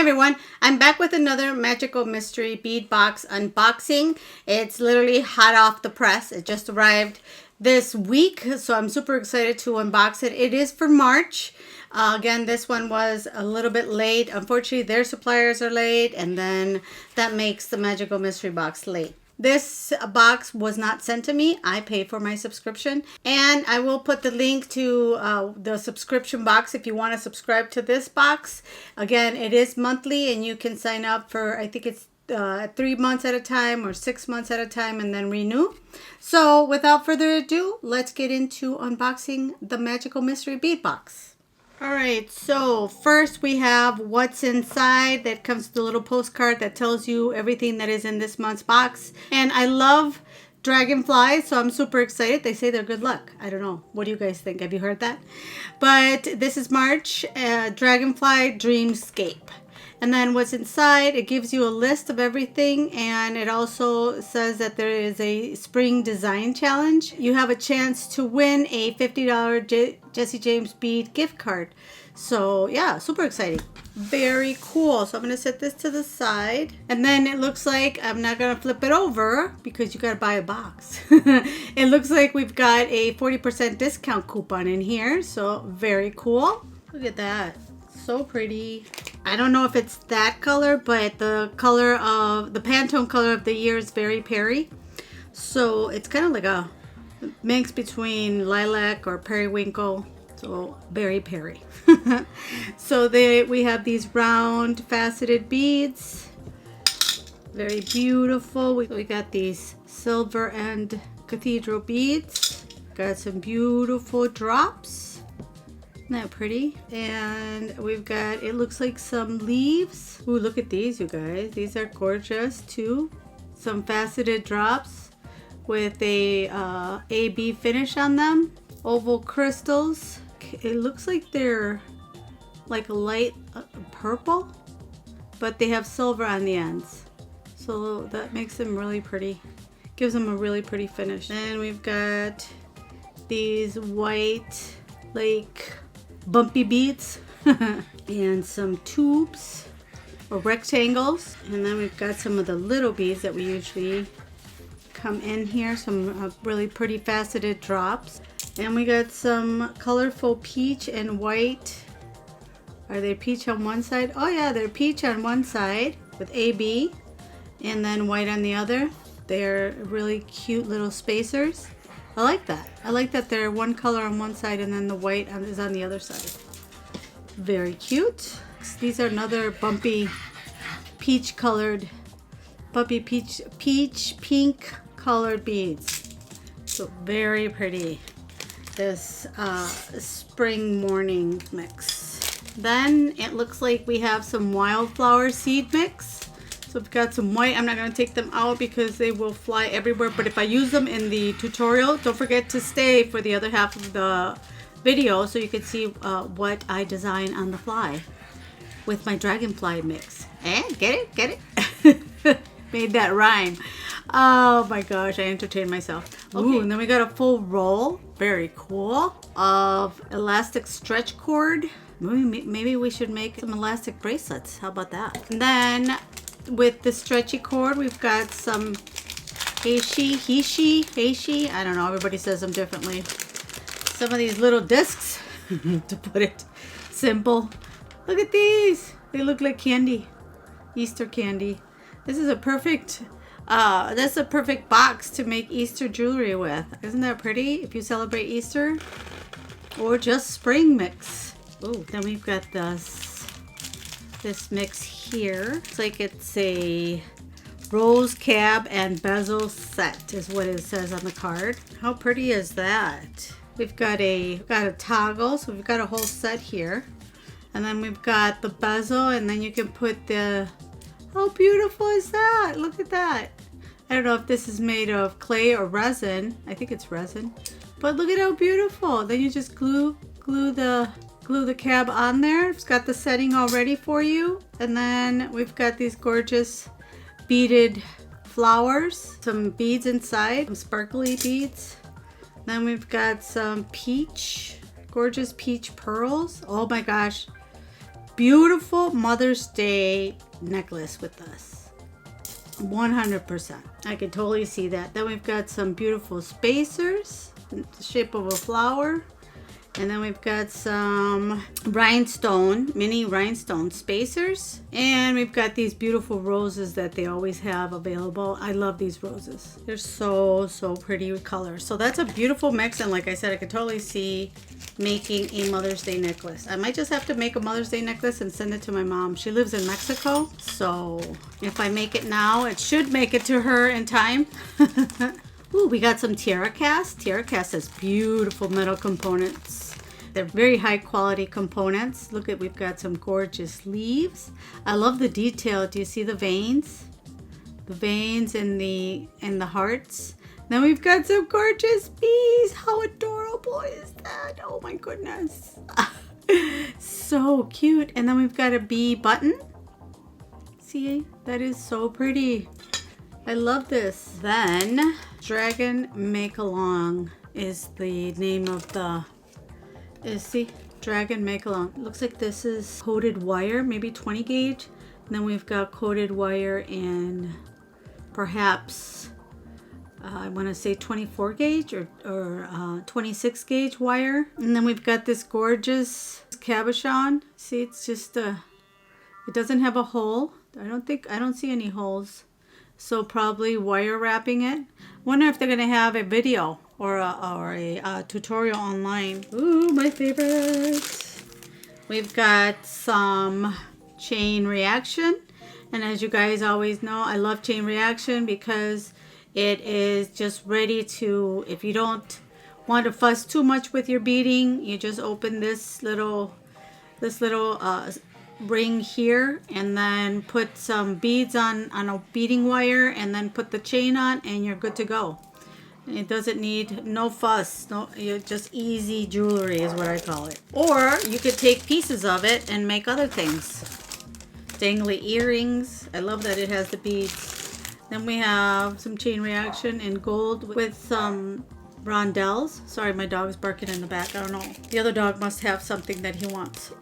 everyone, I'm back with another magical mystery bead box unboxing. It's literally hot off the press. It just arrived this week, so I'm super excited to unbox it. It is for March. Again, this one was a little bit late. Unfortunately, their suppliers are late, and then that makes the magical mystery box late. This box was not sent to me. I pay for my subscription, and I will put the link to the subscription box if you want to subscribe to this box. Again, it is monthly, and you can sign up for, I think it's 3 months at a time or 6 months at a time, and then renew. So without further ado, let's get into unboxing the magical mystery bead box. Alright, so first we have what's inside. That comes with a little postcard that tells you everything that is in this month's box. And I love dragonflies, so I'm super excited. They say they're good luck. I don't know. What do you guys think? Have you heard that? But this is March, Dragonfly Dreamscape. And then what's inside, it gives you a list of everything, and it also says that there is a spring design challenge. You have a chance to win a $50 Jesse James bead gift card. So yeah, super exciting. Very cool. So I'm going to set this to the side, and then it looks like, I'm not going to flip it over because you got to buy a box. It looks like we've got a 40% discount coupon in here. So very cool. Look at that. So pretty. I don't know if it's that color, but the color of the Pantone color of the year is Very Perry. So it's kind of like a mix between lilac or periwinkle. So Very Perry. So we have these round faceted beads. Very beautiful. We got these silver and cathedral beads. Got some beautiful drops. Isn't that pretty? And we've got, it looks like some leaves. Ooh, look at these, you guys. These are gorgeous too. Some faceted drops with a AB finish on them. Oval crystals. It looks like they're like a light purple, but they have silver on the ends. So that makes them really pretty. Gives them a really pretty finish. And we've got these white, like, bumpy beads and some tubes or rectangles, and then we've got some of the little beads that we usually come in here, some really pretty faceted drops, and we got some colorful peach and white. Are they peach on one side? Oh yeah, they're peach on one side with AB and then white on the other. They're really cute little spacers. I like that. I like that they're one color on one side and then the white is on the other side. Very cute. These are another bumpy peach colored, peach pink colored beads. So very pretty. This spring morning mix. Then it looks like we have some wildflower seed mix. So I've got some white. I'm not going to take them out because they will fly everywhere. But if I use them in the tutorial, don't forget to stay for the other half of the video so you can see what I design on the fly with my dragonfly mix. Get it? Get it? Made that rhyme. Oh my gosh, I entertained myself. Okay. Ooh, and then we got a full roll. Very cool. Of elastic stretch cord. Maybe we should make some elastic bracelets. How about that? And then with the stretchy cord, we've got some Heishi. I don't know. Everybody says them differently. Some of these little discs, to put it simple. Look at these. They look like candy. Easter candy. This is a perfect, that's a perfect box to make Easter jewelry with. Isn't that pretty? If you celebrate Easter or just spring mix. Oh, then we've got this mix here. It's like it's a rose cab and bezel set is what it says on the card. How pretty is that? We've got a toggle, so we've got a whole set here. And then we've got the bezel, and then you can put the, how beautiful is that? Look at that. I don't know if this is made of clay or resin. I think it's resin. But look at how beautiful. Then you just glue the cab on there. It's got the setting all ready for you. And then we've got these gorgeous beaded flowers, some beads inside, some sparkly beads. Then we've got some gorgeous peach pearls. Oh my gosh. beautiful Mother's Day necklace with us. 100%. I can totally see that. Then we've got some beautiful spacers in the shape of a flower. And then we've got some mini rhinestone spacers. And we've got these beautiful roses that they always have available. I love these roses. They're so pretty colors. So that's a beautiful mix. And like I said, I could totally see making a Mother's Day necklace. I might just have to make a Mother's Day necklace and send it to my mom. She lives in Mexico. So if I make it now, it should make it to her in time. Ooh, we got some Tierracast. Tierracast has beautiful metal components. They're very high quality components. Look at, we've got some gorgeous leaves. I love the detail. Do you see the veins? The veins and the hearts. Then we've got some gorgeous bees. How adorable is that? Oh my goodness. So cute. And then we've got a bee button. See, that is so pretty. I love this. Then Dragon Make Along is the name of the, see, Dragon Make Along. Looks like this is coated wire, maybe 20 gauge. And then we've got coated wire in perhaps, I want to say 24 gauge or 26 gauge wire. And then we've got this gorgeous cabochon. See, it's just it doesn't have a hole. I don't see any holes. So probably wire wrapping it. Wonder if they're gonna have a video or a tutorial online. Ooh, my favorite. We've got some chain reaction, and as you guys always know, I love chain reaction because it is just ready to. If you don't want to fuss too much with your beading, you just open this little ring here and then put some beads on a beading wire and then put the chain on and you're good to go. It doesn't need no fuss, just easy jewelry is what I call it. Or you could take pieces of it and make other things. Dangly earrings. I love that it has the beads. Then we have some chain reaction in gold with some rondelles. Sorry, my dog's barking in the back. I don't know. The other dog must have something that he wants.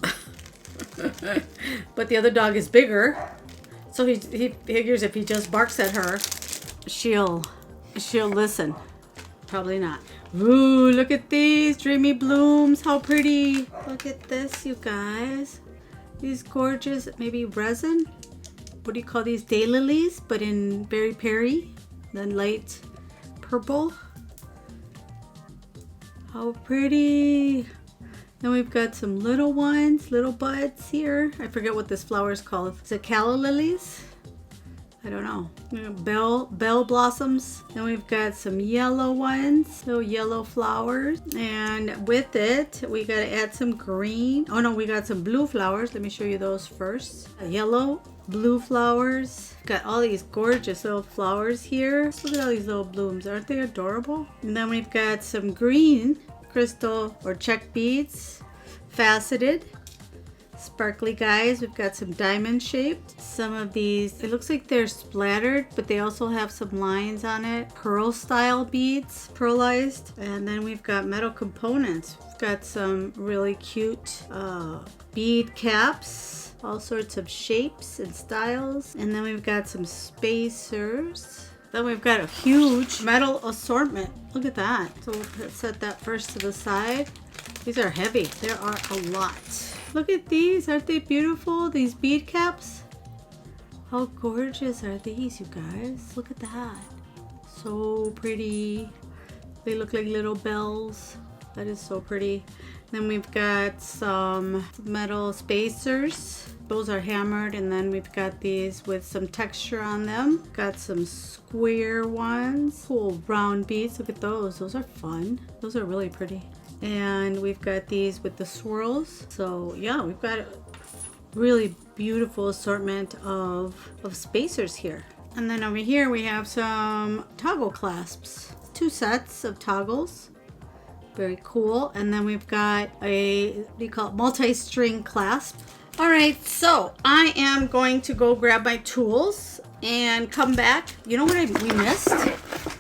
But the other dog is bigger, so he figures if he just barks at her, she'll listen. Probably not. Ooh, look at these dreamy blooms. How pretty. Look at this, you guys. These gorgeous, maybe resin. What do you call these? Daylilies, but in berry perry, then light purple. How pretty. Then we've got some little ones, little buds here. I forget what this flower is called. Is it calla lilies? I don't know. Bell blossoms. Then we've got some yellow ones, little yellow flowers. And with it, we gotta add some green. Oh no, we got some blue flowers. Let me show you those first. Yellow, blue flowers. Got all these gorgeous little flowers here. Look at all these little blooms. Aren't they adorable? And then we've got some green crystal or check beads, faceted, sparkly guys. We've got some diamond shaped. Some of these, it looks like they're splattered, but they also have some lines on it. Pearl style beads, pearlized. And then we've got metal components. We've got some really cute bead caps, all sorts of shapes and styles. And then we've got some spacers. Then we've got a huge metal assortment. Look at that. So we'll set that first to the side. These are heavy. There are a lot. Look at these. Aren't they beautiful? These bead caps. How gorgeous are these, you guys? Look at that. So pretty. They look like little bells. That is so pretty. Then we've got some metal spacers. Those are hammered, and then we've got these with some texture on them. Got some square ones. Cool round beads. Look at those. Those are fun. Those are really pretty. And we've got these with the swirls. So yeah, we've got a really beautiful assortment of spacers here. And then over here we have some toggle clasps. 2 sets of toggles. Very cool. And then we've got a, what do you call it, multi-string clasp. All right, so I am going to go grab my tools and come back. You know what we missed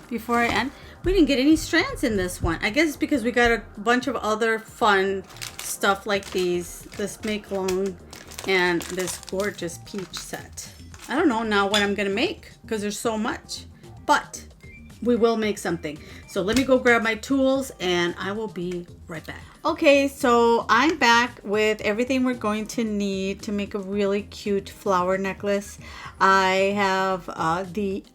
before I end? We didn't get any strands in this one. I guess it's because we got a bunch of other fun stuff like these, this make long and this gorgeous peach set. I don't know now what I'm gonna make because there's so much, but we will make something. So let me go grab my tools and I will be right back. Okay, so I'm back with everything we're going to need to make a really cute flower necklace. I have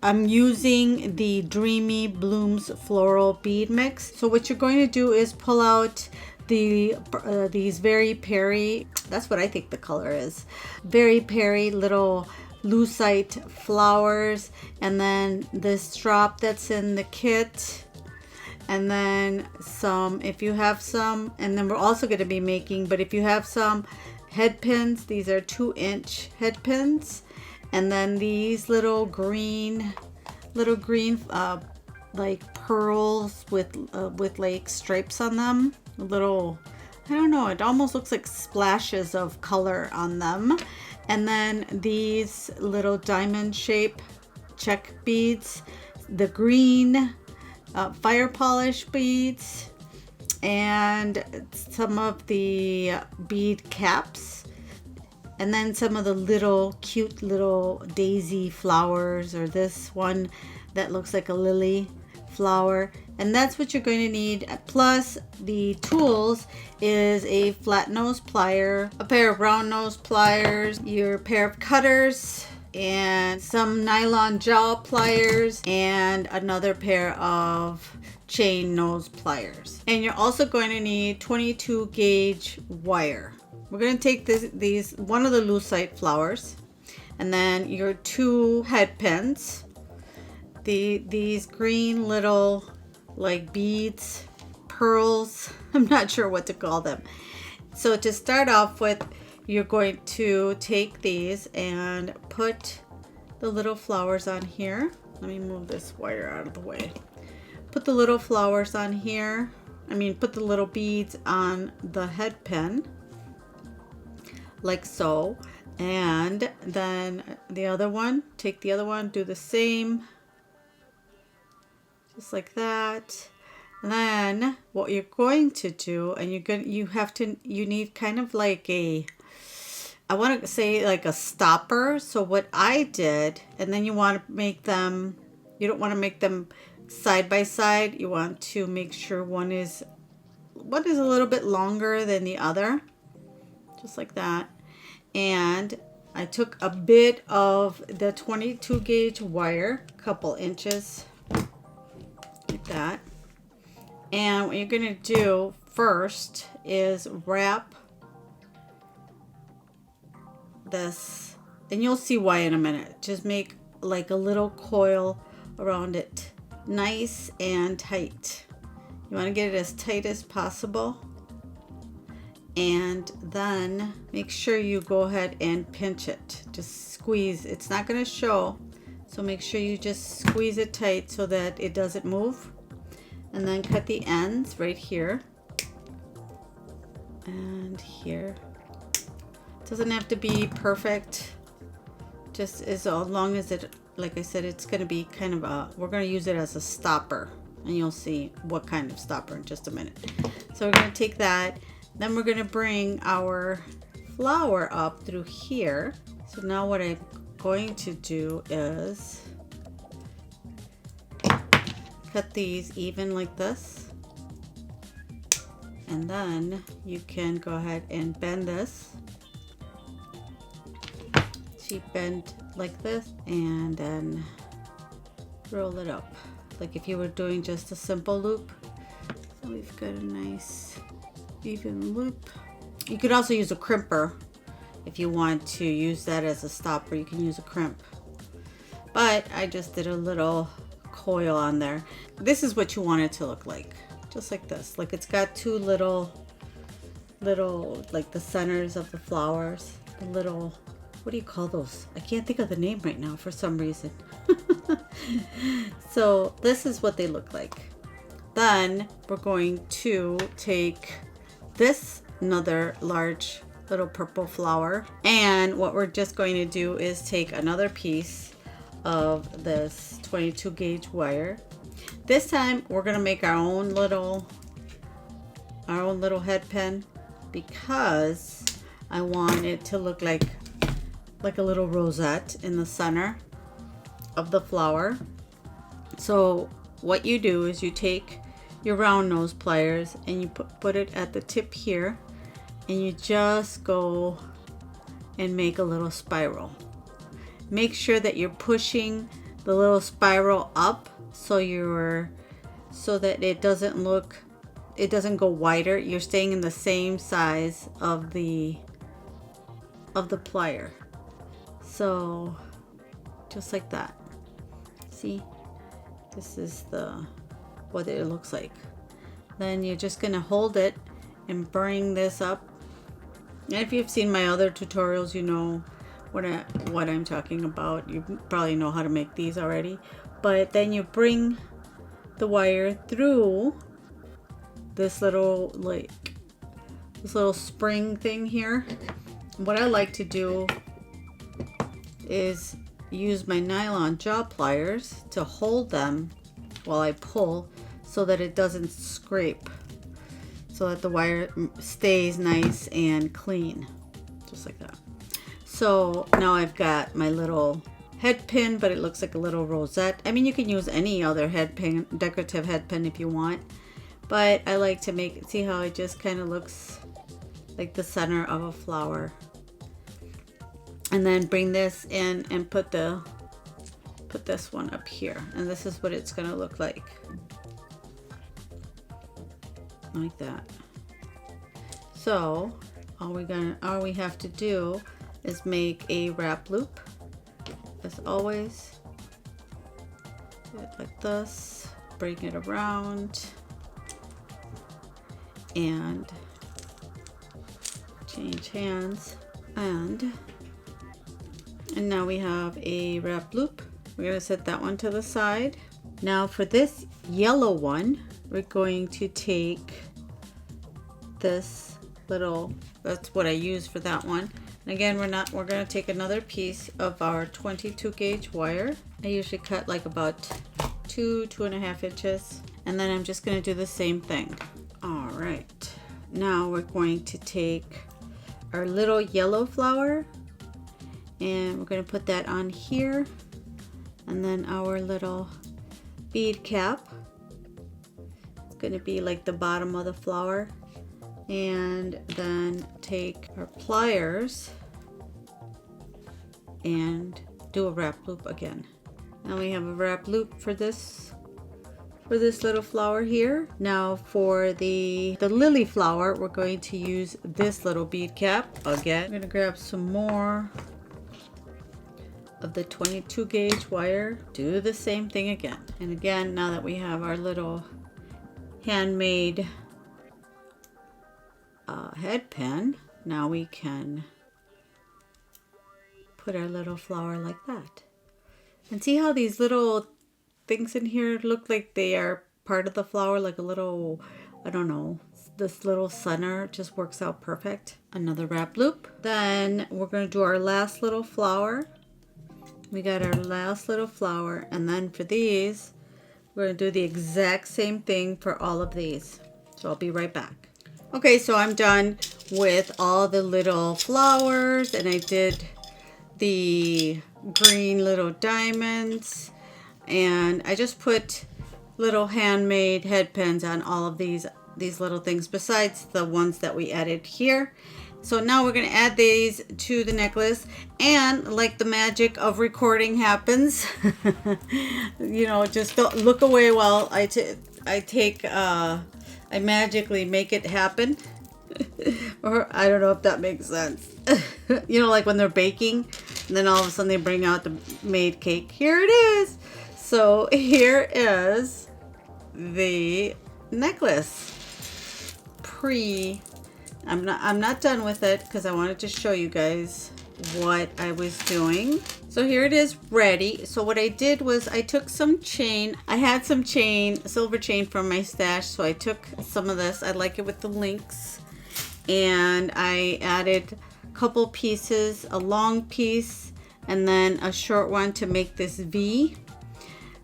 I'm using the Dreamy Blooms Floral Bead Mix. So what you're going to do is pull out these very pairy, that's what I think the color is, very pairy little lucite flowers, and then this drop that's in the kit, and then some, if you have some, and then we're also going to be making, but if you have some head pins, these are 2-inch head pins, and then these little green like pearls with like stripes on them, little, I don't know, it almost looks like splashes of color on them. And then these little diamond shape check beads, the green fire polish beads, and some of the bead caps, and then some of the little cute little daisy flowers, or this one that looks like a lily flower. And that's what you're going to need. Plus the tools is a flat nose plier, a pair of round nose pliers, your pair of cutters, and some nylon gel pliers, and another pair of chain nose pliers. And you're also going to need 22 gauge wire. We're going to take these one of the lucite flowers, and then your 2 head pins, these green little like beads, pearls, I'm not sure what to call them. So to start off with, you're going to take these and put the little flowers on here. Let me move this wire out of the way. Put the little flowers on here. Put the little beads on the head pin, like so. And then the other one, take the other one, do the same, just like that. And then what you're going to do, and you need kind of like a, I want to say like a stopper. So what I did, and then you want to make them, you don't want to make them side by side. You want to make sure one is a little bit longer than the other, just like that. And I took a bit of the 22 gauge wire, a couple inches, like that. And what you're going to do first is wrap this, and you'll see why in a minute. Just make like a little coil around it, nice and tight. You want to get it as tight as possible, and then make sure you go ahead and pinch it. Just squeeze. It's not going to show, so make sure you just squeeze it tight so that it doesn't move. And then cut the ends right here and here. It doesn't have to be perfect, just as long as it, like I said, it's going to be kind of a, we're going to use it as a stopper, and you'll see what kind of stopper in just a minute. So we're going to take that, then we're going to bring our flower up through here. So now what I'm going to do is cut these even like this, and then you can go ahead and bend this. Cheap bend like this, and then roll it up like if you were doing just a simple loop. So we've got a nice even loop. You could also use a crimper if you want to use that as a stopper. You can use a crimp, but I just did a little coil on there. This is what you want it to look like, just like this. Like it's got 2 little like the centers of the flowers, the little, what do you call those? I can't think of the name right now for some reason. So this is what they look like. Then we're going to take this, another large little purple flower, and what we're just going to do is take another piece of this 22 gauge wire. This time we're going to make our own little head pin, because I want it to look like a little rosette in the center of the flower. So what you do is you take your round nose pliers and you put it at the tip here, and you just go and make a little spiral. Make sure that you're pushing the little spiral up so that it doesn't go wider. You're staying in the same size of the plier. So just like that. See? This is what it looks like. Then you're just gonna hold it and bring this up. And if you've seen my other tutorials, you know what I'm talking about. You probably know how to make these already. But then you bring the wire through this little spring thing here. What I like to do is use my nylon jaw pliers to hold them while I pull, so that it doesn't scrape, so that the wire stays nice and clean, just like that. So now I've got my little head pin, but it looks like a little rosette. I mean, you can use any other head pin, decorative head pin if you want, but I like to make it, see how it just kind of looks like the center of a flower. And then bring this in and put this one up here, and this is what it's going to look like that. So all we have to do is make a wrap loop, as always. Do it like this, bring it around, and change hands, and now we have a wrap loop. We're going to set that one to the side. Now for this yellow one, we're going to take this little, that's what I use for that one. And again, we're going to take another piece of our 22 gauge wire. I usually cut like about 2.5 inches. And then I'm just going to do the same thing. All right. Now we're going to take our little yellow flower, and we're going to put that on here, and then our little bead cap, it's going to be like the bottom of the flower, and then take our pliers and do a wrap loop again. Now we have a wrap loop for this little flower here. Now for the lily flower, we're going to use this little bead cap again. I'm going to grab some more of the 22 gauge wire, do the same thing again. And again, now that we have our little handmade head pin, now we can put our little flower like that. And see how these little things in here look like they are part of the flower, like a little, I don't know, this little center just works out perfect. Another wrap loop. Then we're going to do our last little flower. We got our last little flower, and then for these, we're going to do the exact same thing for all of these. So I'll be right back. Okay, so I'm done with all the little flowers, and I did the green little diamonds, and I just put little handmade head pins on all of these little things besides the ones that we added here. So now we're going to add these to the necklace, and like the magic of recording happens, you know, just don't look away while I magically make it happen. Or I don't know if that makes sense. You know, like when they're baking and then all of a sudden they bring out the made cake. Here it is. So here is the necklace. I'm not done with it because I wanted to show you guys what I was doing. So here it is ready. So what I did was I took some chain. I had some chain, silver chain from my stash. So I took some of this. I like it with the links. And I added a couple pieces, a long piece and then a short one to make this V.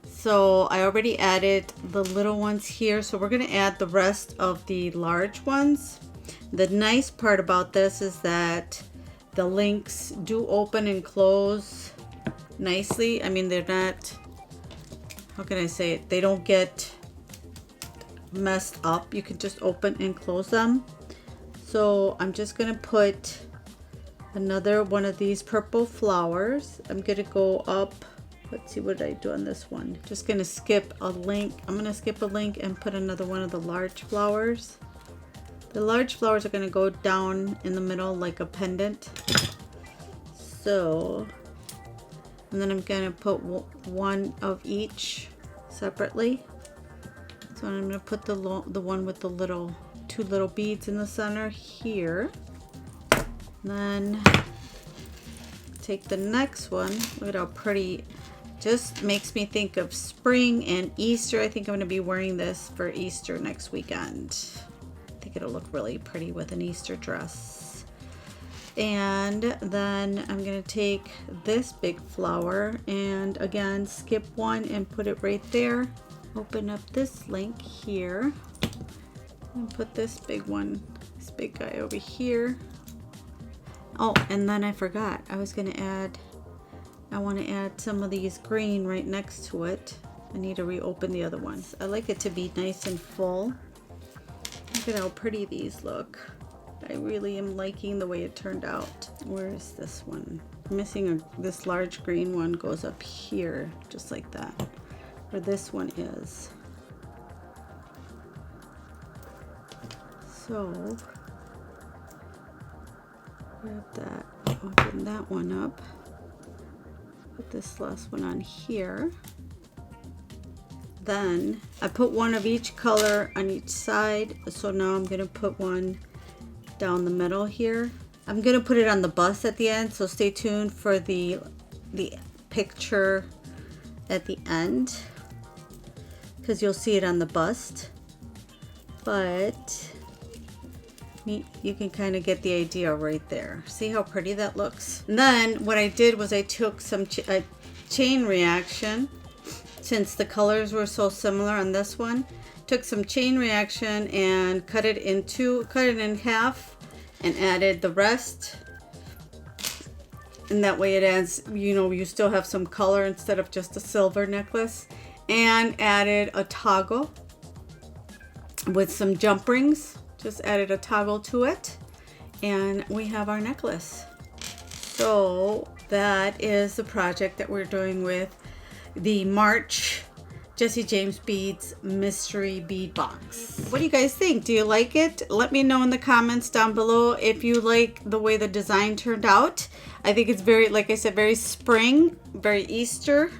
So I already added the little ones here. So we're going to add the rest of the large ones. The nice part about this is that the links do open and close nicely. I mean, they're not, how can I say it? They don't get messed up. You can just open and close them. So I'm just gonna put another one of these purple flowers. I'm gonna go up. Let's see what did I do on this one. Just gonna skip a link. I'm gonna skip a link and put another one of the large flowers. The large flowers are gonna go down in the middle like a pendant. So, and then I'm gonna put one of each separately. So I'm gonna put the one with the two little beads in the center here. Then take the next one. Look at how pretty. Just makes me think of spring and Easter. I think I'm going to be wearing this for Easter next weekend. I think it'll look really pretty with an Easter dress. And then I'm going to take this big flower and again skip one and put it right there. Open up this link here and put this big one, this big guy over here. Oh, and then I forgot. I want to add some of these green right next to it. I need to reopen the other ones. I like it to be nice and full. Look at how pretty these look. I really am liking the way it turned out. Where is this one? I'm missing this large green one goes up here, just like that. Where this one is. So, grab that, open that one up. Put this last one on here. Then I put one of each color on each side. So now I'm going to put one down the middle here. I'm going to put it on the bust at the end. So stay tuned for the picture at the end, because you'll see it on the bust. But you can kind of get the idea right there. See how pretty that looks? And then what I did was I took some chain reaction, since the colors were so similar on this one. Took some chain reaction and cut it in half and added the rest. And that way it adds, you still have some color instead of just a silver necklace. And added a toggle with some jump rings. Just added a toggle to it and we have our necklace. So that is the project that we're doing with the March Jessie James Beads mystery bead box. What do you guys think? Do you like it? Let me know in the comments down below if you like the way the design turned out. I think it's very, like I said, very spring, very Easter.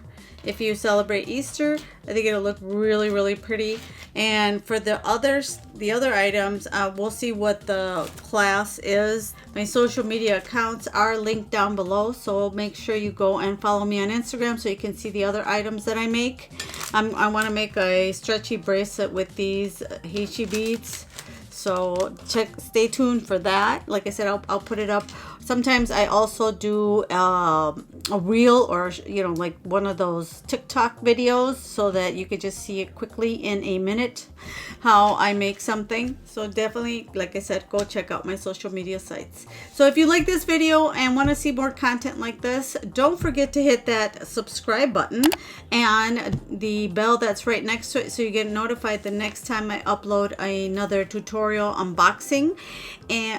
If you celebrate Easter, I think it'll look really, really pretty. And for the other items, we'll see what the class is. My social media accounts are linked down below, so make sure you go and follow me on Instagram so you can see the other items that I make. I want to make a stretchy bracelet with these Heishi beads. So stay tuned for that. Like I said, I'll put it up. Sometimes I also do a reel or, like one of those TikTok videos so that you could just see it quickly in a minute how I make something. So definitely, like I said, go check out my social media sites. So if you like this video and want to see more content like this, don't forget to hit that subscribe button and the bell that's right next to it so you get notified the next time I upload another tutorial unboxing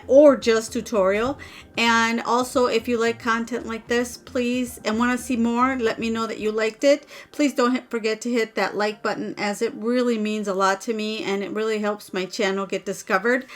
or just tutorial. And also, if you like content like this, please, and want to see more, let me know that you liked it. Please don't forget to hit that like button, as it really means a lot to me and it really helps my channel get discovered.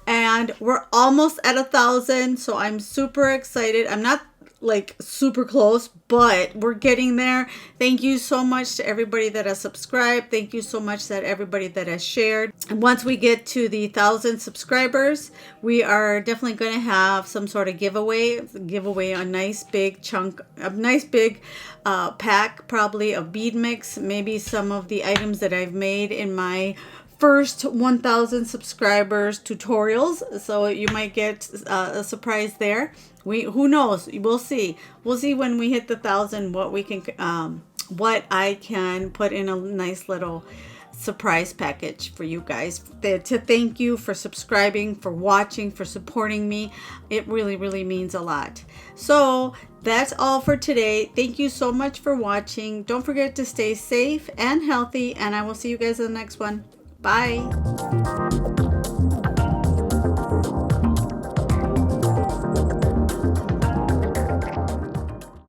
And we're almost at 1,000, so I'm super excited. I'm not like super close, but we're getting there. Thank you so much to everybody that has subscribed. Thank you so much to everybody that has shared. And once we get to the 1,000 subscribers, we are definitely going to have some sort of giveaway a nice big chunk, a nice big pack probably of bead mix, maybe some of the items that I've made in my first 1,000 subscribers tutorials. So you might get a surprise there. Who knows? We'll see. We'll see when we hit the 1,000 what we can what I can put in a nice little surprise package for you guys to thank you for subscribing, for watching, for supporting me. It really, really means a lot. So that's all for today. Thank you so much for watching. Don't forget to stay safe and healthy, and I will see you guys in the next one. Bye.